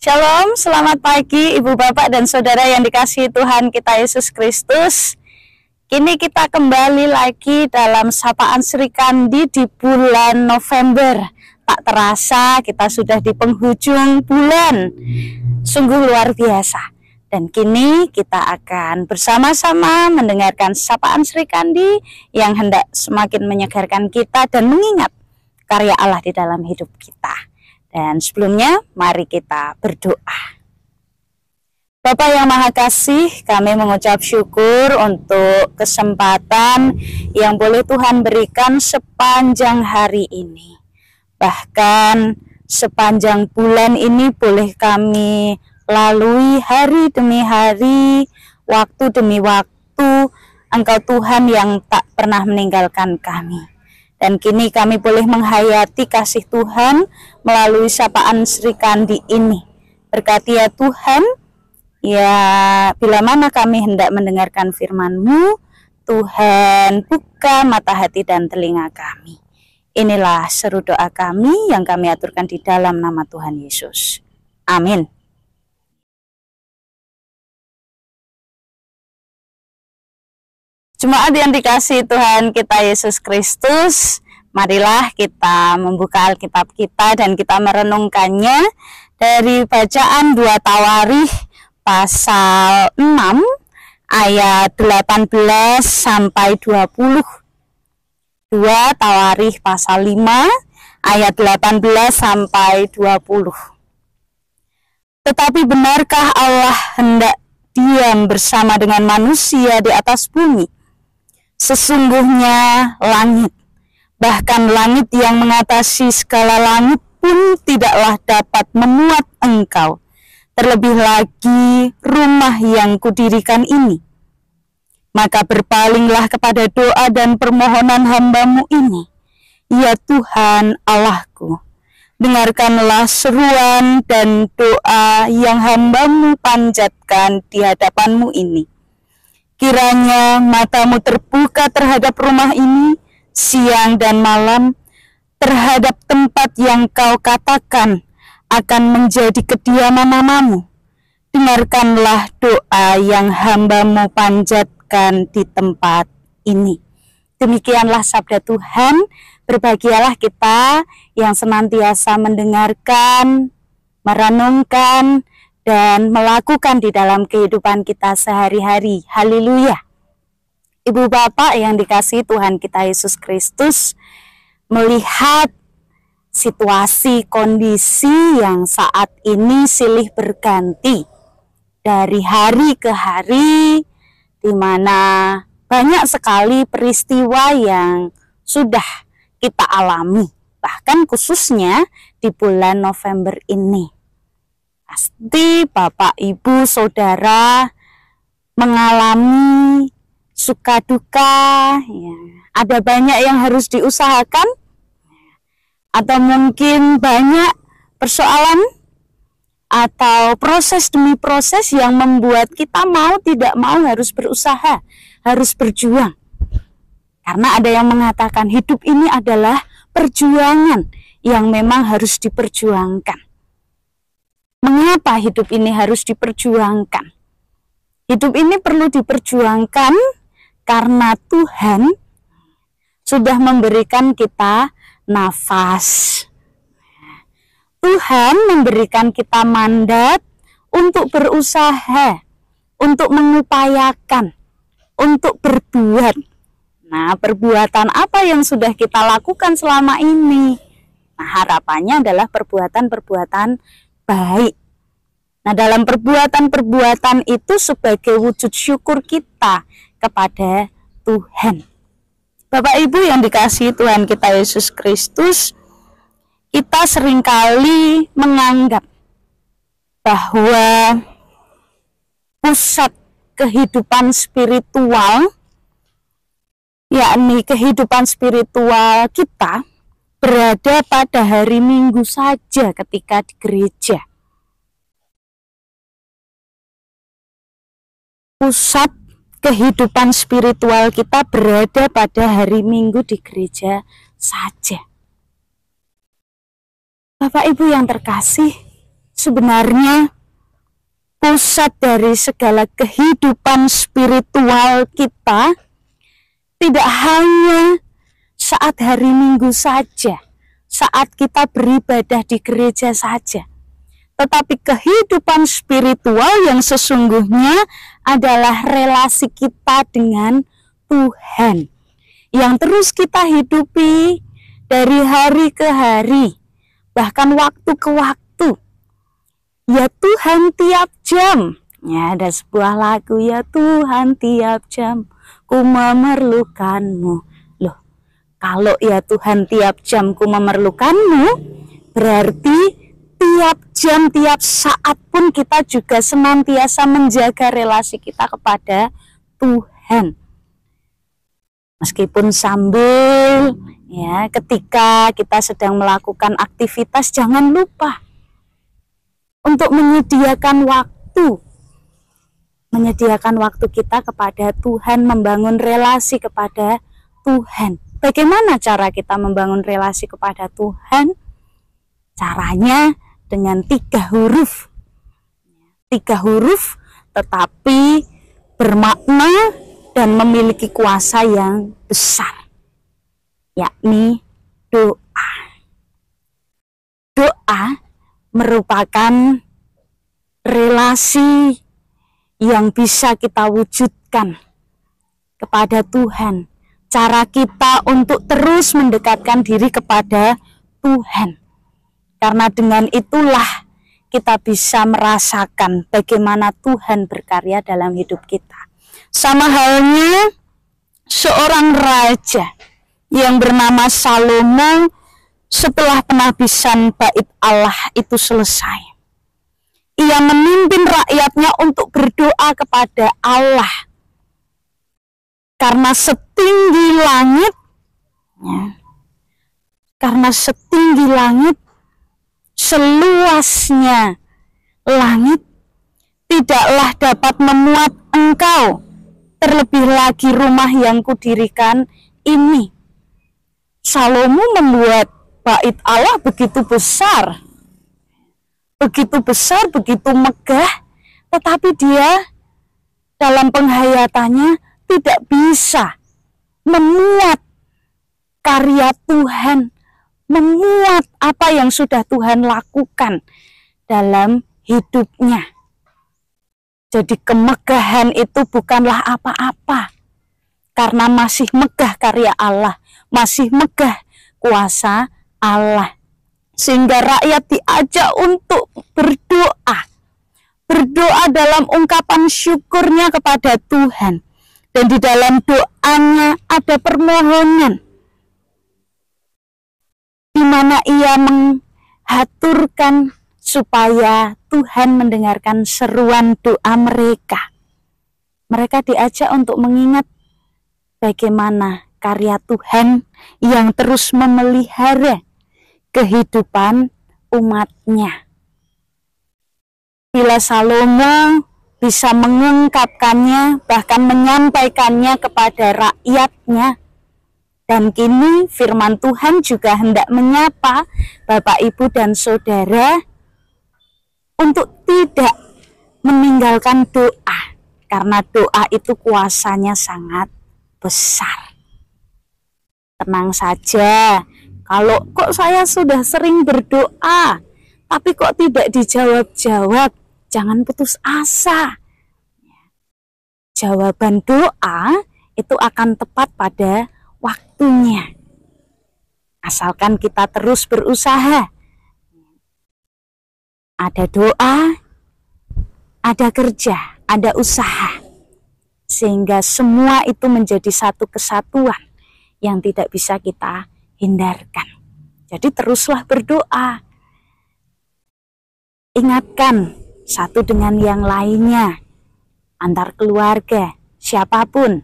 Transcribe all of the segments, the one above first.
Shalom, selamat pagi Ibu Bapak dan Saudara yang dikasihi Tuhan kita Yesus Kristus. Kini kita kembali lagi dalam Sapaan Sri Kandi di bulan November. Tak terasa kita sudah di penghujung bulan. Sungguh luar biasa. Dan kini kita akan bersama-sama mendengarkan Sapaan Sri Kandi yang hendak semakin menyegarkan kita dan mengingat karya Allah di dalam hidup kita. Dan sebelumnya, mari kita berdoa. Bapa yang Maha Kasih, kami mengucap syukur untuk kesempatan yang boleh Tuhan berikan sepanjang hari ini. Bahkan sepanjang bulan ini boleh kami lalui hari demi hari, waktu demi waktu, Engkau Tuhan yang tak pernah meninggalkan kami. Dan kini kami boleh menghayati kasih Tuhan melalui Sapaan Sri Kandi ini. Berkati ya Tuhan, ya bila mana kami hendak mendengarkan firman-Mu, Tuhan buka mata hati dan telinga kami. Inilah seru doa kami yang kami aturkan di dalam nama Tuhan Yesus. Amin. Jemaat yang dikasihi Tuhan kita Yesus Kristus, marilah kita membuka Alkitab kita dan kita merenungkannya dari bacaan 2 Tawarikh pasal 6 ayat 18 sampai 20. 2 Tawarikh pasal 5 ayat 18 sampai 20. Tetapi benarkah Allah hendak diam bersama dengan manusia di atas bumi? Sesungguhnya langit, bahkan langit yang mengatasi segala langit pun tidaklah dapat memuat Engkau. Terlebih lagi rumah yang kudirikan ini. Maka berpalinglah kepada doa dan permohonan hamba-Mu ini. Ya Tuhan Allahku, dengarkanlah seruan dan doa yang hamba-Mu panjatkan di hadapan-Mu ini. Kiranya mata-Mu terbuka terhadap rumah ini siang dan malam, terhadap tempat yang Kau katakan akan menjadi kediaman nama-Mu. Dengarkanlah doa yang hamba-Mu panjatkan di tempat ini. Demikianlah sabda Tuhan. Berbahagialah kita yang senantiasa mendengarkan, merenungkan, dan melakukan di dalam kehidupan kita sehari-hari. Haleluya. Ibu Bapak yang dikasihi Tuhan kita Yesus Kristus, melihat situasi kondisi yang saat ini silih berganti dari hari ke hari, di mana banyak sekali peristiwa yang sudah kita alami, bahkan khususnya di bulan November ini. Pasti Bapak, Ibu, Saudara mengalami suka duka, ya. Ada banyak yang harus diusahakan, atau mungkin banyak persoalan, atau proses demi proses yang membuat kita mau tidak mau harus berusaha, harus berjuang. Karena ada yang mengatakan hidup ini adalah perjuangan yang memang harus diperjuangkan. Mengapa hidup ini harus diperjuangkan? Hidup ini perlu diperjuangkan karena Tuhan sudah memberikan kita nafas. Tuhan memberikan kita mandat untuk berusaha, untuk mengupayakan, untuk berbuat. Nah, perbuatan apa yang sudah kita lakukan selama ini? Nah, harapannya adalah perbuatan-perbuatan baik. Nah, dalam perbuatan-perbuatan itu sebagai wujud syukur kita kepada Tuhan. Bapak Ibu yang dikasihi Tuhan kita Yesus Kristus, kita seringkali menganggap bahwa pusat kehidupan spiritual, yakni kehidupan spiritual kita, berada pada hari Minggu saja ketika di gereja. Pusat kehidupan spiritual kita berada pada hari Minggu di gereja saja. Bapak Ibu yang terkasih, sebenarnya pusat dari segala kehidupan spiritual kita tidak hanya saat hari Minggu saja, saat kita beribadah di gereja saja, tetapi kehidupan spiritual yang sesungguhnya adalah relasi kita dengan Tuhan yang terus kita hidupi dari hari ke hari, bahkan waktu ke waktu. Ya Tuhan tiap jam. Ya, ada sebuah lagu, ya Tuhan tiap jam ku memerlukanmu. Loh, kalau ya Tuhan tiap jam ku memerlukanmu, berarti tiap jam, tiap saat pun kita juga senantiasa menjaga relasi kita kepada Tuhan. Meskipun sambil ya ketika kita sedang melakukan aktivitas, jangan lupa untuk menyediakan waktu kita kepada Tuhan, membangun relasi kepada Tuhan. Bagaimana cara kita membangun relasi kepada Tuhan? Caranya dengan 3 huruf. 3 huruf tetapi bermakna dan memiliki kuasa yang besar, yakni doa. Doa merupakan relasi yang bisa kita wujudkan kepada Tuhan. Cara kita untuk terus mendekatkan diri kepada Tuhan. Karena dengan itulah kita bisa merasakan bagaimana Tuhan berkarya dalam hidup kita. Sama halnya seorang raja yang bernama Salomo. Setelah penabisan bait Allah itu selesai, ia memimpin rakyatnya untuk berdoa kepada Allah. Karena setinggi langit, seluasnya langit tidaklah dapat memuat engkau, terlebih lagi rumah yang kudirikan ini. Salomo membuat bait Allah begitu besar, begitu megah, tetapi dia dalam penghayatannya tidak bisa memuat karya Tuhan, memuat apa yang sudah Tuhan lakukan dalam hidupnya. Jadi kemegahan itu bukanlah apa-apa, karena masih megah karya Allah, masih megah kuasa Allah. Sehingga rakyat diajak untuk berdoa dalam ungkapan syukurnya kepada Tuhan, dan di dalam doanya ada permohonan di mana ia menghaturkan supaya Tuhan mendengarkan seruan doa mereka. Mereka diajak untuk mengingat bagaimana karya Tuhan yang terus memelihara kehidupan umatnya. Bila Salomo bisa mengungkapkannya, bahkan menyampaikannya kepada rakyatnya, dan kini firman Tuhan juga hendak menyapa Bapak, Ibu, dan Saudara untuk tidak meninggalkan doa, karena doa itu kuasanya sangat besar. Tenang saja, kalau kok saya sudah sering berdoa, tapi kok tidak dijawab-jawab, jangan putus asa. Jawaban doa itu akan tepat pada waktunya. Asalkan kita terus berusaha. Ada doa, ada kerja, ada usaha. Sehingga semua itu menjadi satu kesatuan yang tidak bisa kita hindarkan. Jadi teruslah berdoa. Ingatkan satu dengan yang lainnya, antar keluarga, siapapun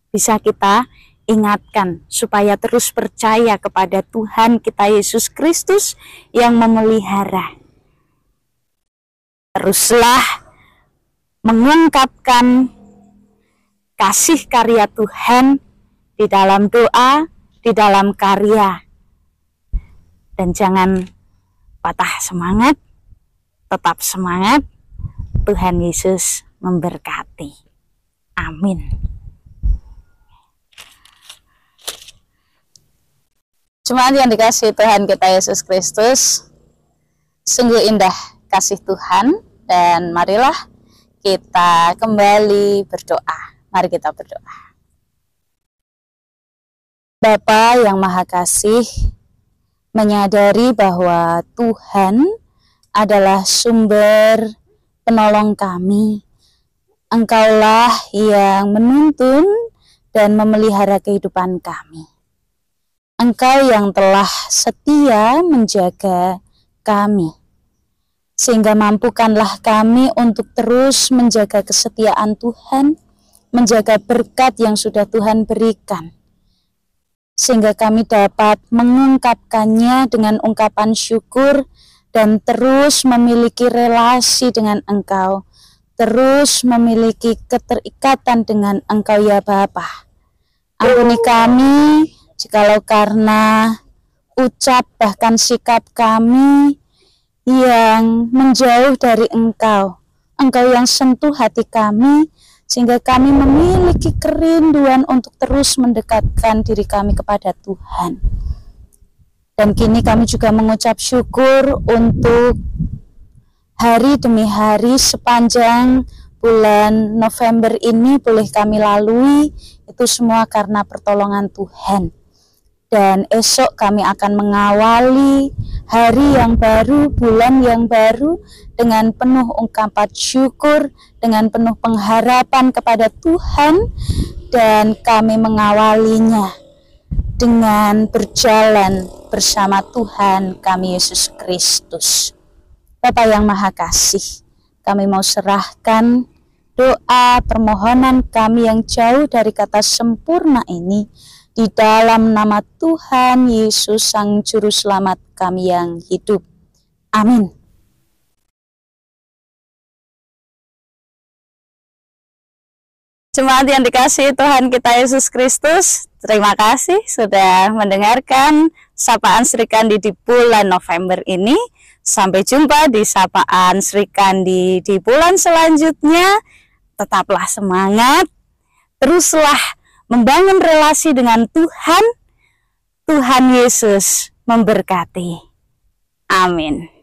bisa kita ingatkan supaya terus percaya kepada Tuhan kita Yesus Kristus yang memelihara. Teruslah mengungkapkan kasih karya Tuhan di dalam doa, di dalam karya. Dan jangan patah semangat, tetap semangat. Tuhan Yesus memberkati. Amin. Jemaat yang dikasihi Tuhan kita Yesus Kristus, sungguh indah kasih Tuhan, dan marilah kita kembali berdoa. Mari kita berdoa. Bapa yang Maha Kasih, menyadari bahwa Tuhan adalah sumber penolong kami. Engkaulah yang menuntun dan memelihara kehidupan kami. Engkau yang telah setia menjaga kami, sehingga mampukanlah kami untuk terus menjaga kesetiaan Tuhan, menjaga berkat yang sudah Tuhan berikan, sehingga kami dapat mengungkapkannya dengan ungkapan syukur dan terus memiliki relasi dengan Engkau, terus memiliki keterikatan dengan Engkau ya Bapa. Ampuni kami jikalau karena ucap bahkan sikap kami yang menjauh dari Engkau, Engkau yang sentuh hati kami, sehingga kami memiliki kerinduan untuk terus mendekatkan diri kami kepada Tuhan. Dan kini kami juga mengucap syukur untuk hari demi hari sepanjang bulan November ini boleh kami lalui, itu semua karena pertolongan Tuhan. Dan esok kami akan mengawali hari yang baru, bulan yang baru dengan penuh ungkapan syukur, dengan penuh pengharapan kepada Tuhan, dan kami mengawalinya dengan berjalan bersama Tuhan kami Yesus Kristus. Bapa yang Maha Kasih, kami mau serahkan doa permohonan kami yang jauh dari kata sempurna ini di dalam nama Tuhan Yesus Sang Juru Selamat kami yang hidup. Amin. Jemaat yang dikasihi Tuhan kita Yesus Kristus, terima kasih sudah mendengarkan Sapaan Sri Kandi di bulan November ini. Sampai jumpa di Sapaan Sri Kandi di bulan selanjutnya. Tetaplah semangat, teruslah membangun relasi dengan Tuhan. Tuhan Yesus memberkati. Amin.